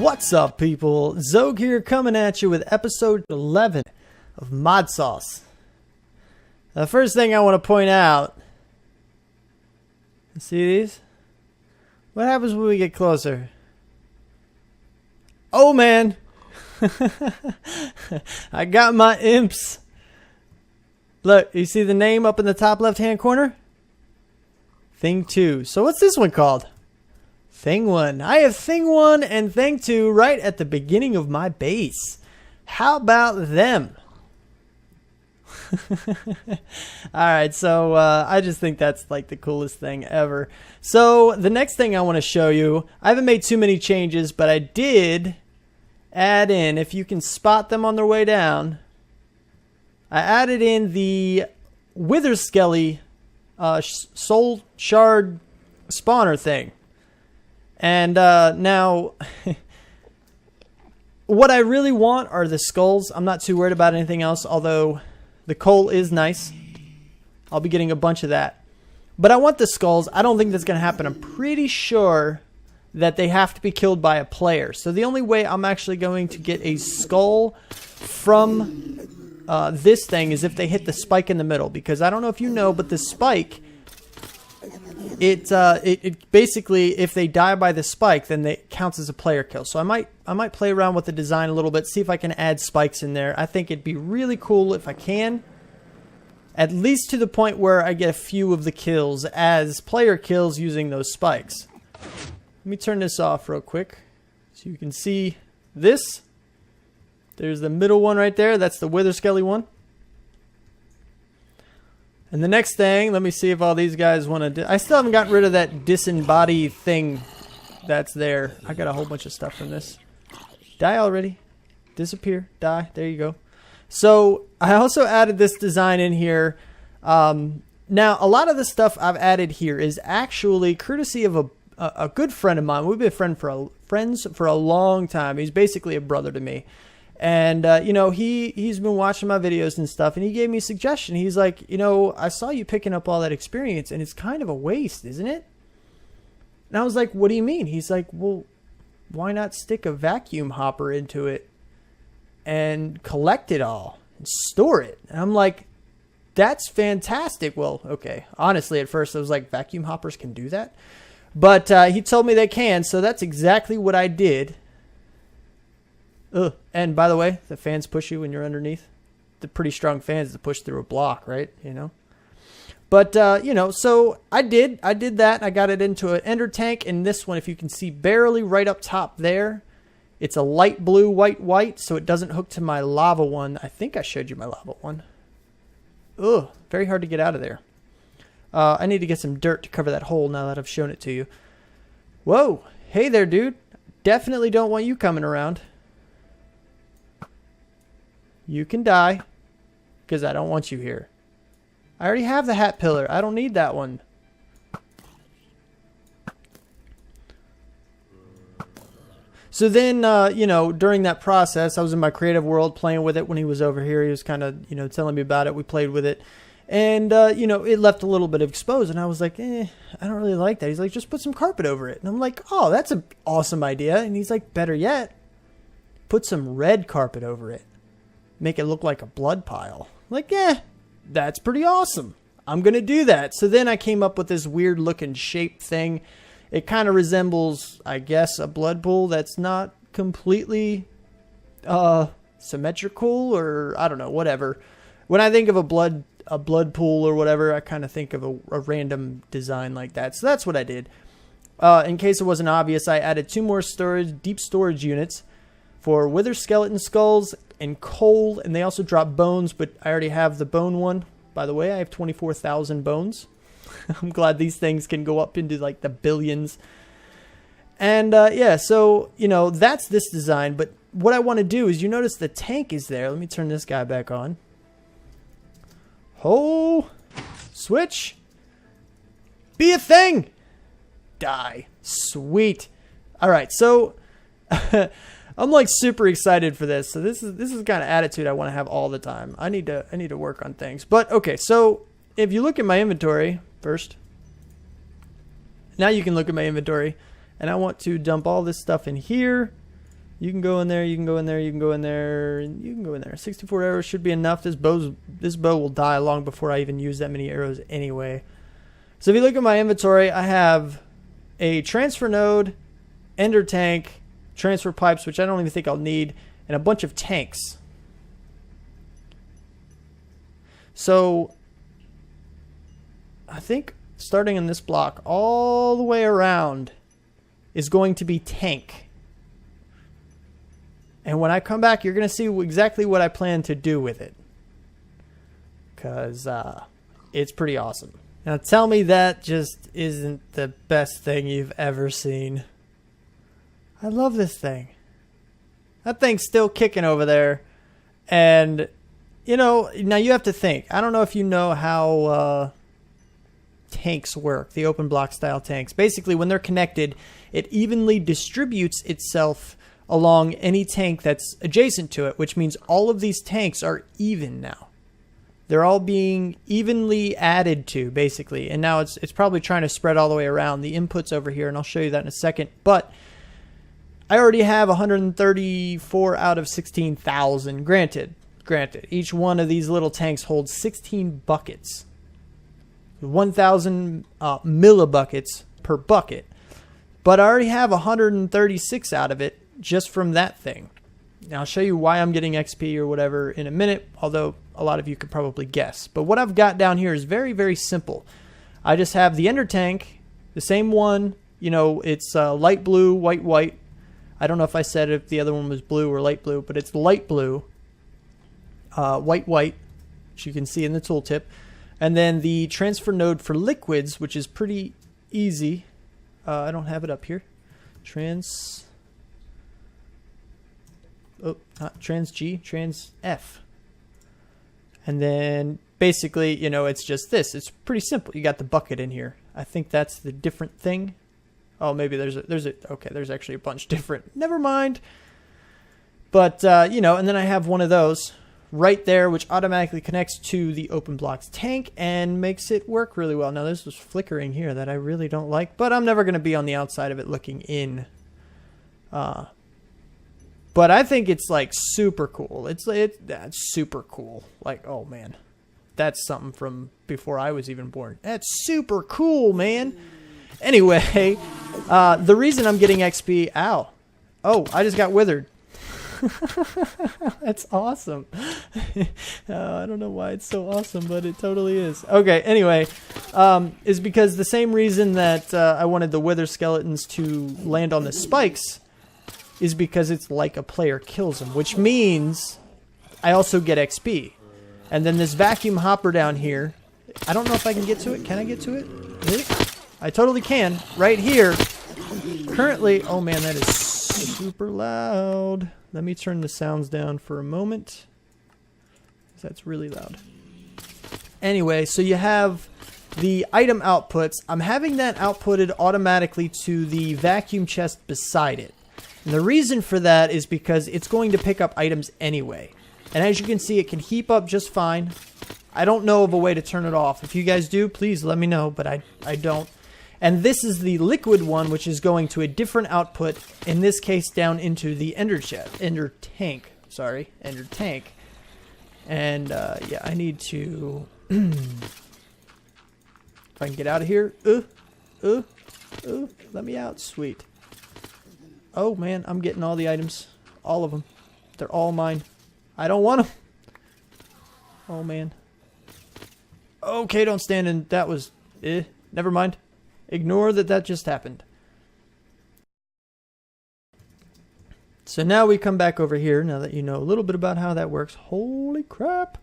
What's up, people? Xogue here, coming at you with episode 11 of Mod Sauce. The first thing I want to point out, see these? What happens when we get closer? Oh man! I got my imps. Look, you see the name up in the top left hand corner? Thing 2. So what's this one called? Thing 1. I have Thing 1 and Thing 2 right at the beginning of my base. How about them? Alright, so I just think that's like the coolest thing ever. So the next thing I want to show you, I haven't made too many changes, but I did add in, if you can spot them on their way down, I added in the Wither Skelly Soul Shard spawner thing. And now, what I really want are the skulls. I'm not too worried about anything else, although the coal is nice. I'll be getting a bunch of that. But I want the skulls. I don't think that's going to happen. I'm pretty sure that they have to be killed by a player. So the only way I'm actually going to get a skull from this thing is if they hit the spike in the middle. Because I don't know if you know, but the spike... It basically, if they die by the spike, then it counts as a player kill. So I might play around with the design a little bit, see if I can add spikes in there. I think it'd be really cool if I can, at least to the point where I get a few of the kills as player kills using those spikes. Let me turn this off real quick so you can see this. There's the middle one right there. That's the Wither Skelly one. And the next thing, let me see if all these guys want to... I still haven't gotten rid of that disembody thing that's there. I got a whole bunch of stuff from this. Die already. Disappear. Die. There you go. So, I also added this design in here. Now, a lot of the stuff I've added here is actually courtesy of a good friend of mine. We've been friends for a long time. He's basically a brother to me. And, you know, he's been watching my videos and stuff, and he gave me a suggestion. He's like, you know, I saw you picking up all that experience, and it's kind of a waste, isn't it? And I was like, what do you mean? He's like, well, why not stick a vacuum hopper into it and collect it all and store it? And I'm like, that's fantastic. Well, okay. Honestly, at first I was like, vacuum hoppers can do that? But he told me they can, so that's exactly what I did. Ugh. And by the way, the fans push you when you're underneath. The pretty strong fans that push through a block, right? You know. But you know, so I did that. I got it into an ender tank, and this one, if you can see, barely right up top there, it's a light blue, white, so it doesn't hook to my lava one. I think I showed you my lava one. Ugh, very hard to get out of there. I need to get some dirt to cover that hole now that I've shown it to you. Whoa, hey there, dude. Definitely don't want you coming around. You can die, because I don't want you here. I already have the hat pillar. I don't need that one. So then, you know, during that process, I was in my creative world playing with it when he was over here. He was kind of, you know, telling me about it. We played with it. And, you know, it left a little bit of exposed. And I was like, I don't really like that. He's like, just put some carpet over it. And I'm like, oh, that's an awesome idea. And he's like, better yet, put some red carpet over it. Make it look like a blood pile. Like, that's pretty awesome. I'm going to do that. So then I came up with this weird looking shape thing. It kind of resembles, I guess, a blood pool that's not completely symmetrical, or I don't know, whatever. When I think of a blood pool or whatever, I kind of think of a random design like that. So that's what I did. In case it wasn't obvious, I added 2 more deep storage units for wither skeleton skulls and coal, and they also drop bones, but I already have the bone one. By the way, I have 24,000 bones. I'm glad these things can go up into like the billions. And yeah, so, you know, that's this design, but what I want to do is, you notice the tank is there. Let me turn this guy back on. Oh, switch. Be a thing. Die. Sweet. All right, so I'm like super excited for this. So this is the kind of attitude I want to have all the time. I need to work on things. But okay, so if you look at my inventory first, now you can look at my inventory, and I want to dump all this stuff in here. You can go in there, you can go in there, you can go in there, and you can go in there. 64 arrows should be enough. This bow will die long before I even use that many arrows anyway. So if you look at my inventory, I have a transfer node, ender tank, transfer pipes, which I don't even think I'll need, and a bunch of tanks. So I think starting in this block all the way around is going to be tank. And when I come back, you're going to see exactly what I plan to do with it. Because it's pretty awesome. Now tell me that just isn't the best thing you've ever seen. I love this thing. That thing's still kicking over there. And, you know, now you have to think. I don't know if you know how tanks work, the open block style tanks. Basically, when they're connected, it evenly distributes itself along any tank that's adjacent to it, which means all of these tanks are even now. They're all being evenly added to, basically. And now it's probably trying to spread all the way around. The input's over here, and I'll show you that in a second. But I already have 134 out of 16,000. Granted, each one of these little tanks holds 16 buckets. 1,000 millibuckets per bucket. But I already have 136 out of it just from that thing. Now I'll show you why I'm getting XP or whatever in a minute, although a lot of you could probably guess. But what I've got down here is very, very simple. I just have the ender tank, the same one, you know, it's light blue, white, white. I don't know if I said if the other one was blue or light blue, but it's light blue, white, white, which you can see in the tooltip. And then the transfer node for liquids, which is pretty easy. I don't have it up here. Not trans G, trans F. And then basically, you know, it's just this. It's pretty simple. You got the bucket in here. I think that's the different thing. Oh, maybe there's actually a bunch different. Never mind. But, you know, and then I have one of those right there, which automatically connects to the open blocks tank and makes it work really well. Now, there's this flickering here that I really don't like, but I'm never going to be on the outside of it looking in. But I think it's like super cool. That's super cool. Like, oh man, that's something from before I was even born. That's super cool, man. Anyway, the reason I'm getting XP, ow. Oh, I just got withered. That's awesome. I don't know why it's so awesome, but it totally is. Okay, anyway, is because the same reason that I wanted the wither skeletons to land on the spikes is because it's like a player kills them, which means I also get XP. And then this vacuum hopper down here, I don't know if I can get to it. Can I get to it? Really? I totally can. Right here. Currently, oh man, that is super loud. Let me turn the sounds down for a moment. That's really loud. Anyway, so you have the item outputs. I'm having that outputted automatically to the vacuum chest beside it. And the reason for that is because it's going to pick up items anyway. And as you can see, it can heap up just fine. I don't know of a way to turn it off. If you guys do, please let me know, but I don't. And this is the liquid one, which is going to a different output, in this case down into the ender tank. And yeah, I need to, if I can get out of here. Let me out, sweet. Oh man, I'm getting all the items. All of them. They're all mine. I don't want them. Oh man. Okay, don't stand in. That was... never mind. Ignore that just happened. So now we come back over here, now that you know a little bit about how that works. Holy crap.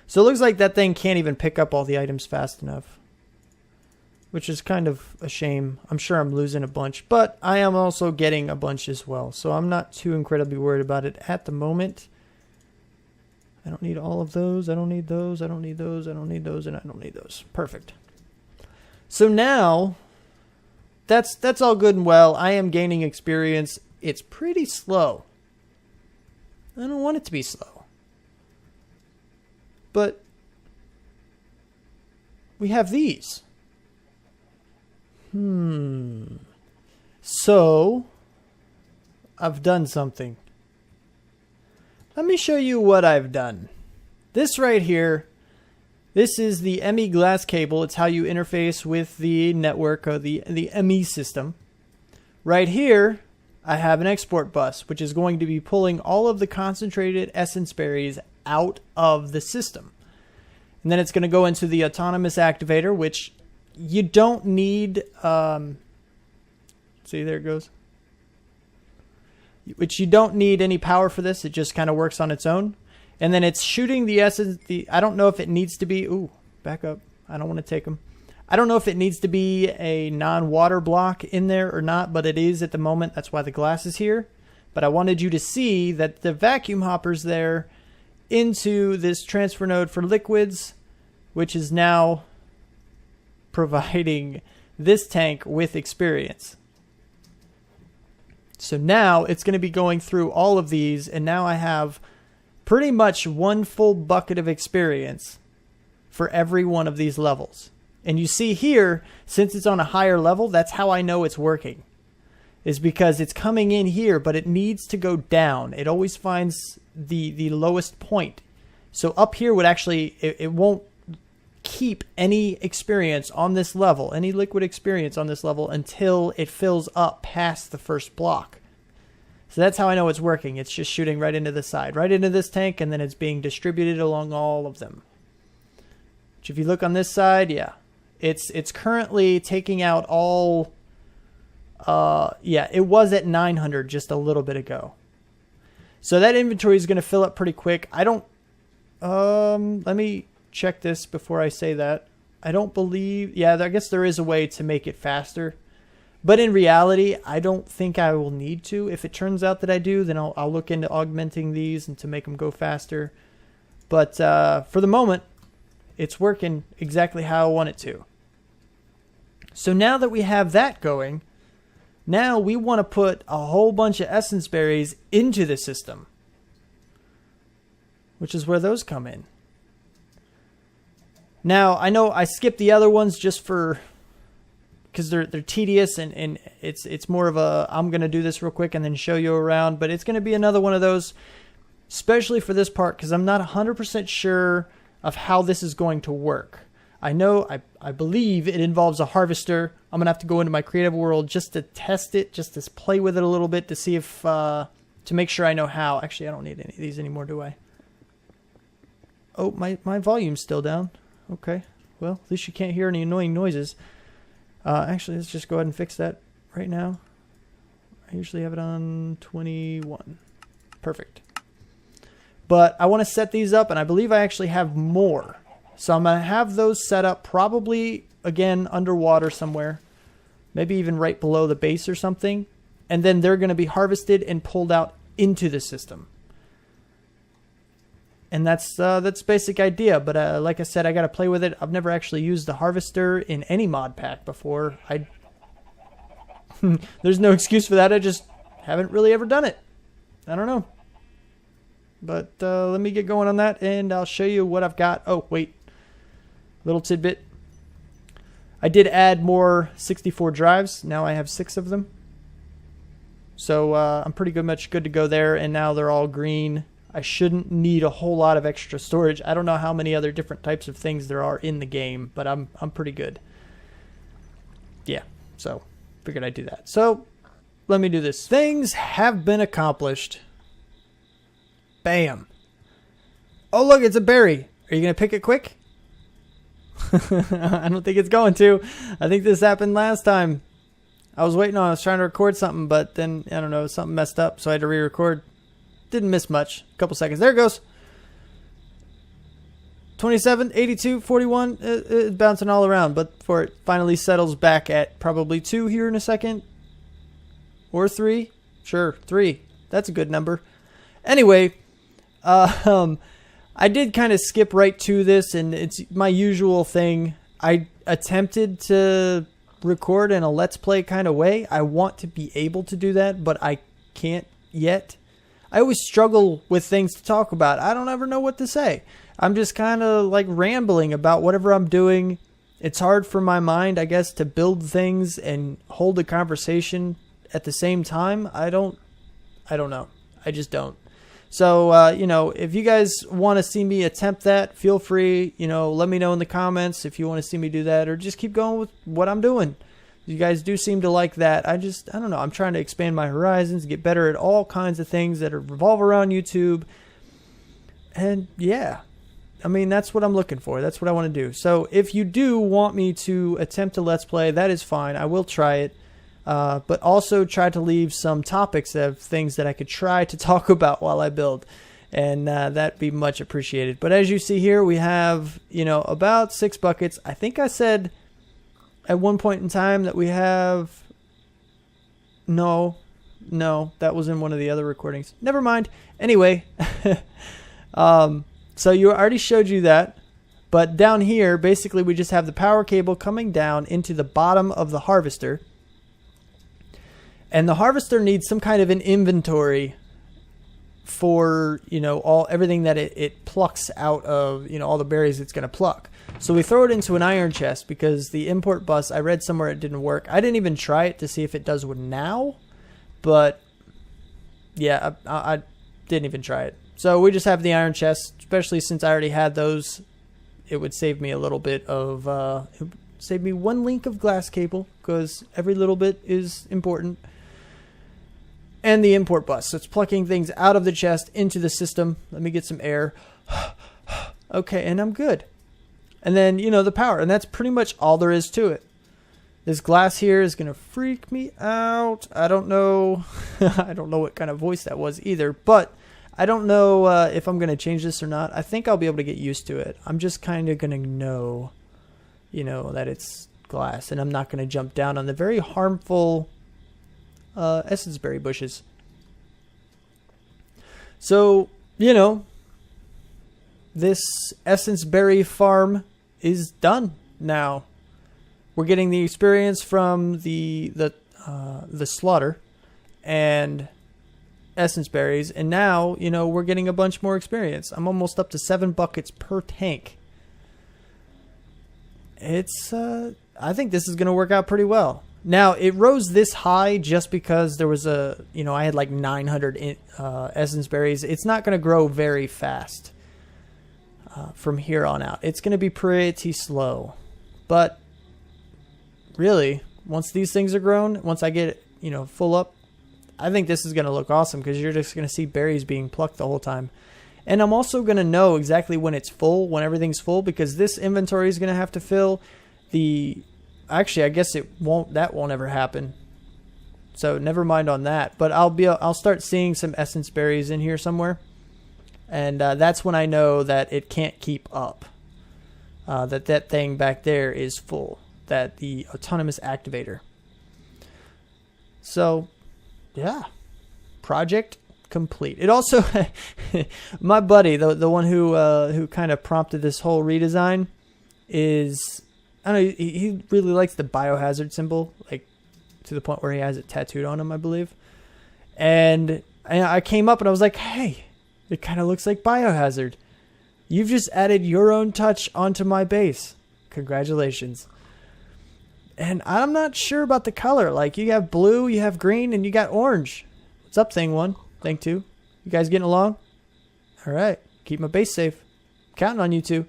So it looks like that thing can't even pick up all the items fast enough, which is kind of a shame. I'm sure I'm losing a bunch, but I am also getting a bunch as well. So I'm not too incredibly worried about it at the moment. I don't need all of those. I don't need those. I don't need those. I don't need those. And I don't need those. Perfect. So now, that's all good and well. I am gaining experience. It's pretty slow. I don't want it to be slow. But we have these. So, I've done something. Let me show you what I've done. This right here, this is the ME glass cable. It's how you interface with the network or the ME system. Right here, I have an export bus, which is going to be pulling all of the concentrated essence berries out of the system. And then it's going to go into the autonomous activator, which you don't need, see, there it goes. Which you don't need any power for this. It just kind of works on its own. And then it's shooting the essence. I don't know if it needs to be, ooh, back up. I don't want to take them. I don't know if it needs to be a non-water block in there or not, but it is at the moment. That's why the glass is here. But I wanted you to see that the vacuum hopper's there into this transfer node for liquids, which is now providing this tank with experience. So now it's going to be going through all of these, and now I have pretty much one full bucket of experience for every one of these levels. And you see here, since it's on a higher level, that's how I know it's working. Is because it's coming in here, but it needs to go down. It always finds the lowest point. So up here would actually, it won't keep any experience on this level, any liquid experience on this level, until it fills up past the first block. So that's how I know it's working. It's just shooting right into the side, right into this tank, and then it's being distributed along all of them. Which if you look on this side, yeah. It's currently taking out all, yeah, it was at 900 just a little bit ago. So that inventory is going to fill up pretty quick. I don't, let me check this before I say that. I don't believe, yeah, I guess there is a way to make it faster. But in reality, I don't think I will need to. If it turns out that I do, then I'll look into augmenting these and to make them go faster. But for the moment, it's working exactly how I want it to. So now that we have that going, now we want to put a whole bunch of essence berries into the system, which is where those come in. Now, I know I skipped the other ones just for, because they're tedious, and it's more of a, I'm going to do this real quick and then show you around, but it's going to be another one of those, especially for this part, because I'm not 100% sure of how this is going to work. I know, I believe it involves a harvester. I'm going to have to go into my creative world just to test it, just to play with it a little bit to see if, to make sure I know how. Actually, I don't need any of these anymore, do I? Oh, my volume's still down. Okay, well, at least you can't hear any annoying noises. Actually, let's just go ahead and fix that right now. I usually have it on 21. Perfect. But I want to set these up, and I believe I actually have more. So I'm going to have those set up probably, again, underwater somewhere. Maybe even right below the base or something. And then they're going to be harvested and pulled out into the system. And that's basic idea. But like I said, I got to play with it. I've never actually used the harvester in any mod pack before. There's no excuse for that. I just haven't really ever done it. I don't know. But let me get going on that, and I'll show you what I've got. Oh, wait. Little tidbit. I did add more 64 drives. Now I have 6 of them. So I'm pretty much good to go there, and now they're all green. I shouldn't need a whole lot of extra storage. I don't know how many other different types of things there are in the game, but I'm pretty good. Yeah, so figured I'd do that. So let me do this. Things have been accomplished. Bam. Oh, look, it's a berry. Are you going to pick it quick? I don't think it's going to. I think this happened last time. I was trying to record something, but then, I don't know, something messed up, so I had to re-record. Didn't miss much. A couple seconds. There it goes. 27, 82, 41. It's bouncing all around, but before it finally settles back at probably 2 here in a second. Or 3. Sure, 3. That's a good number. Anyway, I did kind of skip right to this, and it's my usual thing. I attempted to record in a Let's Play kind of way. I want to be able to do that, but I can't yet. I always struggle with things to talk about. I don't ever know what to say. I'm just kind of like rambling about whatever I'm doing. It's hard for my mind, I guess, to build things and hold a conversation at the same time. I don't I don't know. I just don't. So, you know, if you guys want to see me attempt that, feel free, you know, let me know in the comments if you want to see me do that, or just keep going with what I'm doing. You guys do seem to like that. I don't know. I'm trying to expand my horizons, get better at all kinds of things that revolve around YouTube. And yeah, I mean, that's what I'm looking for. That's what I want to do. So if you do want me to attempt a Let's Play, that is fine. I will try it. But also try to leave some topics of things that I could try to talk about while I build. And that'd be much appreciated. But as you see here, we have, you know, about 6 buckets. I think I said at one point in time that we have... No, that was in one of the other recordings. Never mind. Anyway, so you already showed you that. But down here, basically we just have the power cable coming down into the bottom of the harvester. And the harvester needs some kind of an inventory for, you know, everything that it plucks out of, you know, all the berries it's going to pluck. So we throw it into an iron chest because the import bus, I read somewhere it didn't work. I didn't even try it to see if it does now, but yeah, I didn't even try it. So we just have the iron chest, especially since I already had those. It would save me a little bit of, it would save me 1 link of glass cable because every little bit is important. And the import bus. So it's plucking things out of the chest into the system. Let me get some air. Okay, and I'm good. And then, you know, the power. And that's pretty much all there is to it. This glass here is going to freak me out. I don't know. I don't know what kind of voice that was either. But I don't know if I'm going to change this or not. I think I'll be able to get used to it. I'm just kind of going to know, you know, that it's glass. And I'm not going to jump down on the very harmful... essence berry bushes. So, you know, this essence berry farm is done now. We're getting the experience from the slaughter and essence berries, and now, you know, we're getting a bunch more experience. I'm almost up to 7 buckets per tank. It's I think this is going to work out pretty well. Now, it rose this high just because there was a, you know, I had like 900 essence berries. It's not going to grow very fast from here on out. It's going to be pretty slow. But really, once these things are grown, once I get, you know, full up, I think this is going to look awesome because you're just going to see berries being plucked the whole time. And I'm also going to know exactly when it's full, when everything's full, because this inventory is going to have to fill. Actually, I guess that won't ever happen. So never mind on that. But I'll start seeing some essence berries in here somewhere, and that's when I know that it can't keep up. That thing back there is full. That the autonomous activator. So, yeah, project complete. It also, my buddy, the one who kind of prompted this whole redesign, is. I don't know, he really likes the biohazard symbol, like to the point where he has it tattooed on him, I believe. And I came up and I was like, hey, it kind of looks like Biohazard. You've just added your own touch onto my base. Congratulations. And I'm not sure about the color. Like, you have blue, you have green, and you got orange. What's up, Thing 1? Thing 2? You guys getting along? All right. Keep my base safe. Counting on you two.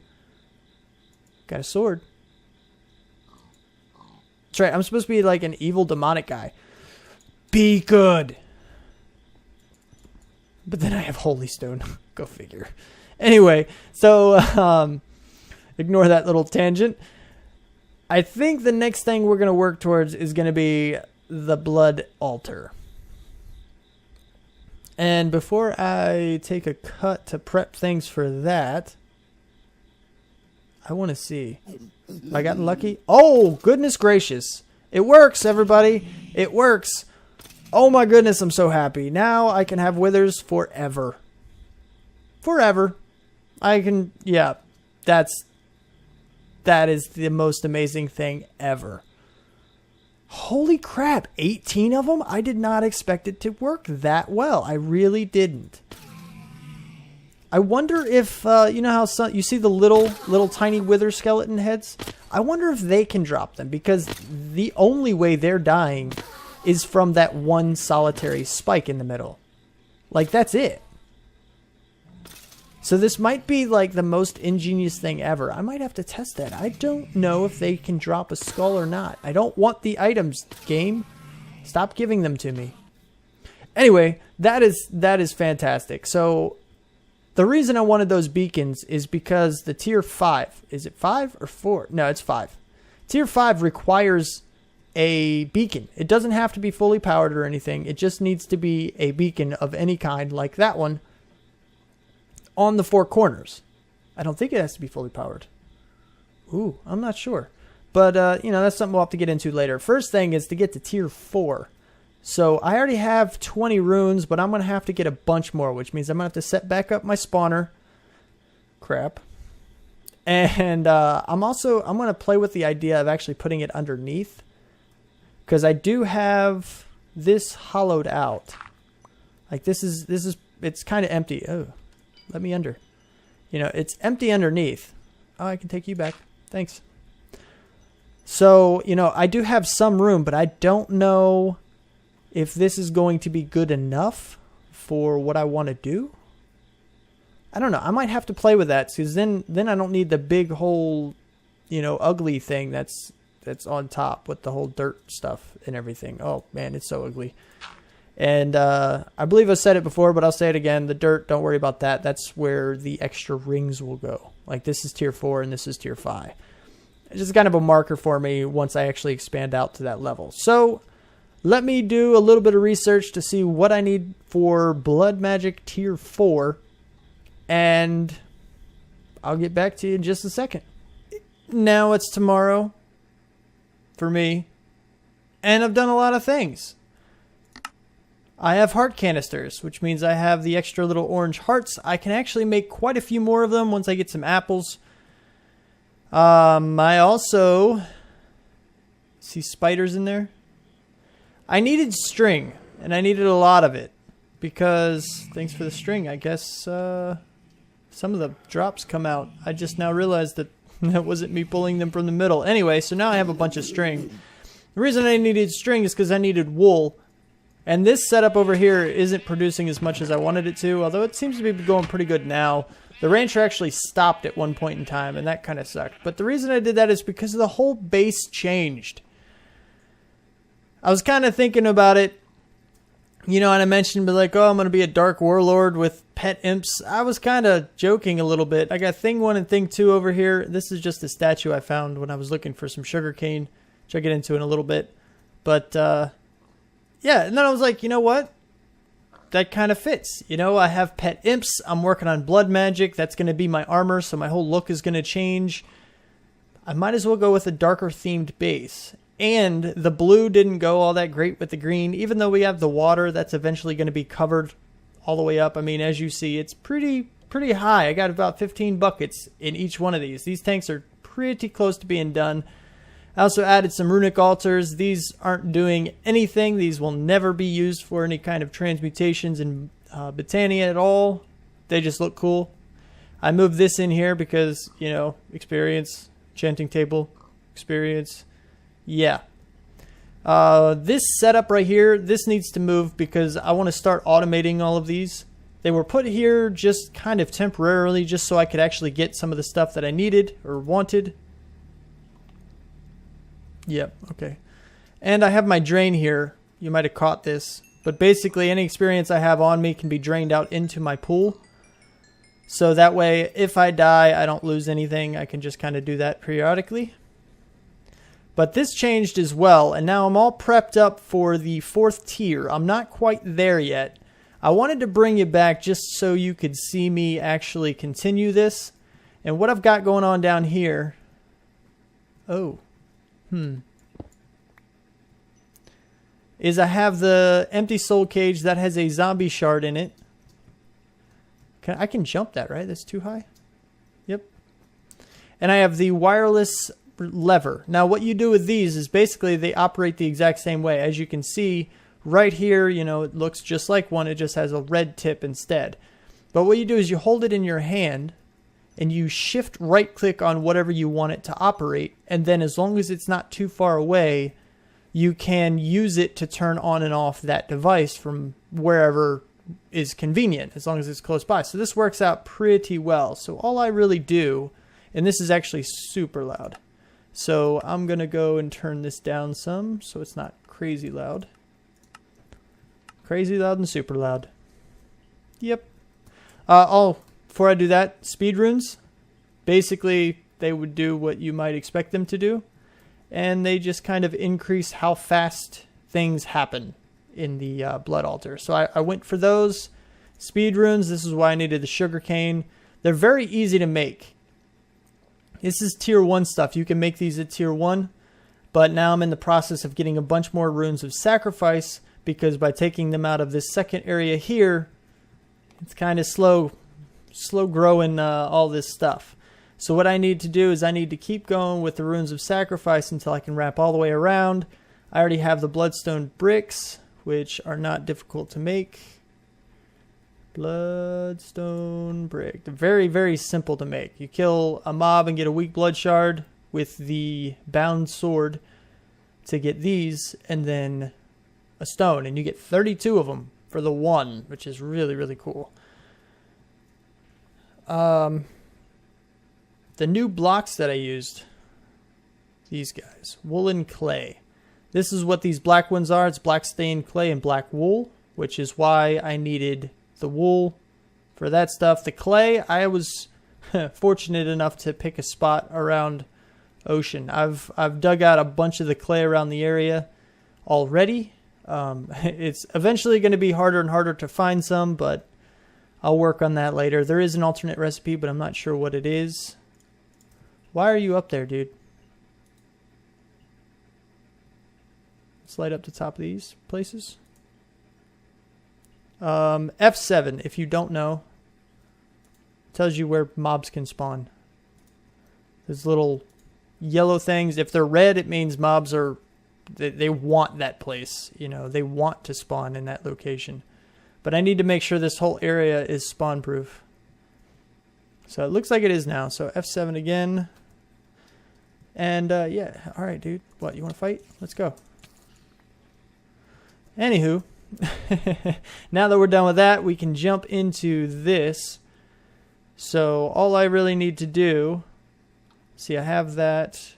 Got a sword. That's right. I'm supposed to be like an evil demonic guy. Be good. But then I have Holy Stone. Go figure. Anyway, so ignore that little tangent. I think the next thing we're going to work towards is going to be the blood altar. And before I take a cut to prep things for that, I want to see. I got lucky. Oh, goodness gracious. It works, everybody. It works. Oh my goodness, I'm so happy. Now I can have withers forever. Forever. I can, yeah, that is the most amazing thing ever. Holy crap, 18 of them? I did not expect it to work that well. I really didn't. I wonder if, you know how you see the little tiny wither skeleton heads? I wonder if they can drop them, because the only way they're dying is from that one solitary spike in the middle. Like, that's it. So this might be like the most ingenious thing ever. I might have to test that. I don't know if they can drop a skull or not. I don't want the items, game. Stop giving them to me. Anyway, that is fantastic. So the reason I wanted those beacons is because the tier 5, is it 5 or 4? No, it's 5. Tier 5 requires a beacon. It doesn't have to be fully powered or anything. It just needs to be a beacon of any kind, like that one, on the 4 corners. I don't think it has to be fully powered. Ooh, I'm not sure. But, you know, that's something we'll have to get into later. First thing is to get to tier 4. So I already have 20 runes, but I'm going to have to get a bunch more, which means I'm going to have to set back up my spawner. Crap. And I'm going to play with the idea of actually putting it underneath, because I do have this hollowed out. Like this is it's kind of empty. Oh, let me under. You know, it's empty underneath. Oh, I can take you back. Thanks. So, you know, I do have some room, but I don't know if this is going to be good enough for what I want to do. I don't know. I might have to play with that, because then I don't need the big whole, you know, ugly thing that's on top with the whole dirt stuff and everything. Oh man, it's so ugly. And I believe I said it before, but I'll say it again. The dirt, don't worry about that. That's where the extra rings will go. Like this is tier 4 and this is tier 5. It's just kind of a marker for me once I actually expand out to that level. So let me do a little bit of research to see what I need for Blood Magic tier 4. And I'll get back to you in just a second. Now it's tomorrow for me. And I've done a lot of things. I have heart canisters, which means I have the extra little orange hearts. I can actually make quite a few more of them once I get some apples. I also see spiders in there. I needed string, and I needed a lot of it, because thanks for the string, I guess some of the drops come out. I just now realized that that wasn't me pulling them from the middle. Anyway, so now I have a bunch of string. The reason I needed string is because I needed wool. And this setup over here isn't producing as much as I wanted it to, although it seems to be going pretty good now. The rancher actually stopped at one point in time, and that kind of sucked. But the reason I did that is because the whole base changed. I was kind of thinking about it, you know, and I mentioned, but like, oh, I'm going to be a dark warlord with pet imps. I was kind of joking a little bit. I got thing 1 and thing 2 over here. This is just a statue I found when I was looking for some sugarcane, which I'll get into in a little bit. But, yeah, and then I was like, you know what? That kind of fits. You know, I have pet imps. I'm working on blood magic. That's going to be my armor, so my whole look is going to change. I might as well go with a darker themed base. And the blue didn't go all that great with the green. Even though we have the water, that's eventually going to be covered all the way up. I mean, as you see, it's pretty high. I got about 15 buckets in each one of these. These tanks are pretty close to being done. I also added some runic altars. These aren't doing anything. These will never be used for any kind of transmutations in Botania at all. They just look cool. I moved this in here because, you know, experience, enchanting table, experience. Yeah. This setup right here, this needs to move because I want to start automating all of these. They were put here just kind of temporarily, just so I could actually get some of the stuff that I needed or wanted. Yep, okay. And I have my drain here. You might have caught this. But basically, any experience I have on me can be drained out into my pool. So that way, if I die, I don't lose anything. I can just kind of do that periodically. But this changed as well, and now I'm all prepped up for the 4th tier. I'm not quite there yet. I wanted to bring you back just so you could see me actually continue this. And what I've got going on down here... Oh... is I have the empty soul cage that has a zombie shard in it. I can jump that, right? That's too high. Yep. And I have the wireless lever. Now what you do with these is basically they operate the exact same way. As you can see right here, you know, it looks just like one. It just has a red tip instead. But what you do is you hold it in your hand and you shift right click on whatever you want it to operate, and then as long as it's not too far away, you can use it to turn on and off that device from wherever is convenient as long as it's close by. So this works out pretty well. So all I really do, and this is actually super loud. So I'm going to go and turn this down some so it's not crazy loud. Crazy loud and super loud. Yep. Before I do that, speed runes. Basically, they would do what you might expect them to do. And they just kind of increase how fast things happen in the blood altar. So I went for those speed runes. This is why I needed the sugarcane. They're very easy to make. This is tier 1 stuff. You can make these at tier 1. But now I'm in the process of getting a bunch more runes of sacrifice, because by taking them out of this second area here, it's kind of slow growing all this stuff. So what I need to do is I need to keep going with the runes of sacrifice until I can wrap all the way around. I already have the bloodstone bricks, which are not difficult to make. Bloodstone brick. They're very, very simple to make. You kill a mob and get a weak blood shard with the bound sword to get these, and then a stone, and you get 32 of them for the one, which is really, really cool. The new blocks that I used, these guys, wool and clay. This is what these black ones are. It's black stained clay and black wool, which is why I needed the wool for that stuff. The clay, I was fortunate enough to pick a spot around ocean. I've dug out a bunch of the clay around the area already. It's eventually going to be harder and harder to find some, but I'll work on that later. There is an alternate recipe, but I'm not sure what it is. Why are you up there, dude? Let's light up the top of these places. F7, if you don't know, tells you where mobs can spawn. There's little yellow things. If they're red, it means mobs are, they want that place. You know, they want to spawn in that location. But I need to make sure this whole area is spawn proof. So it looks like it is now. So F7 again. And yeah, all right, dude. What, you want to fight? Let's go. Anywho, now that we're done with that, we can jump into this. So all I really need to do, see, I have that,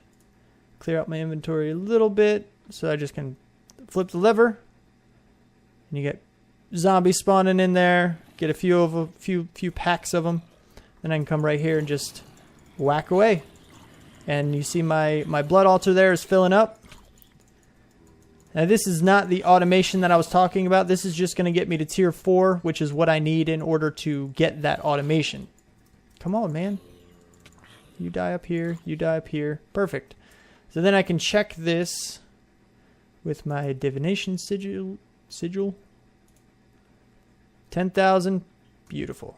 clear out my inventory a little bit, so I just can flip the lever, and you get zombies spawning in there, get a few packs of them, and I can come right here and just whack away. And you see my blood altar there is filling up. Now this is not the automation that I was talking about. This is just going to get me to tier 4, which is what I need in order to get that automation. Come on, man. You die up here. You die up here. Perfect. So then I can check this with my divination sigil. 10,000. Beautiful.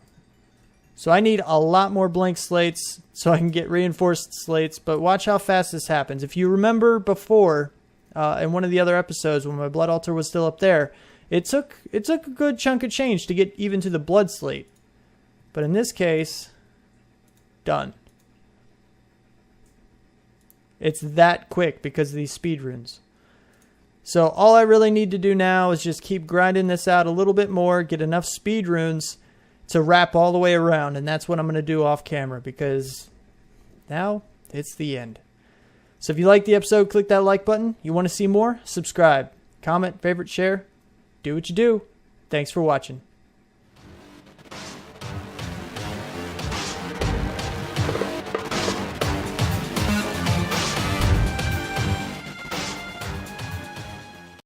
So I need a lot more blank slates so I can get reinforced slates. But watch how fast this happens. If you remember before, in one of the other episodes when my blood altar was still up there, it took a good chunk of change to get even to the blood slate. But in this case, done. It's that quick because of these speed runes. So all I really need to do now is just keep grinding this out a little bit more, get enough speed runes to wrap all the way around, and that's what I'm going to do off camera, because now it's the end. So if you liked the episode, click that like button. You want to see more? Subscribe, comment, favorite, share. Do what you do. Thanks for watching.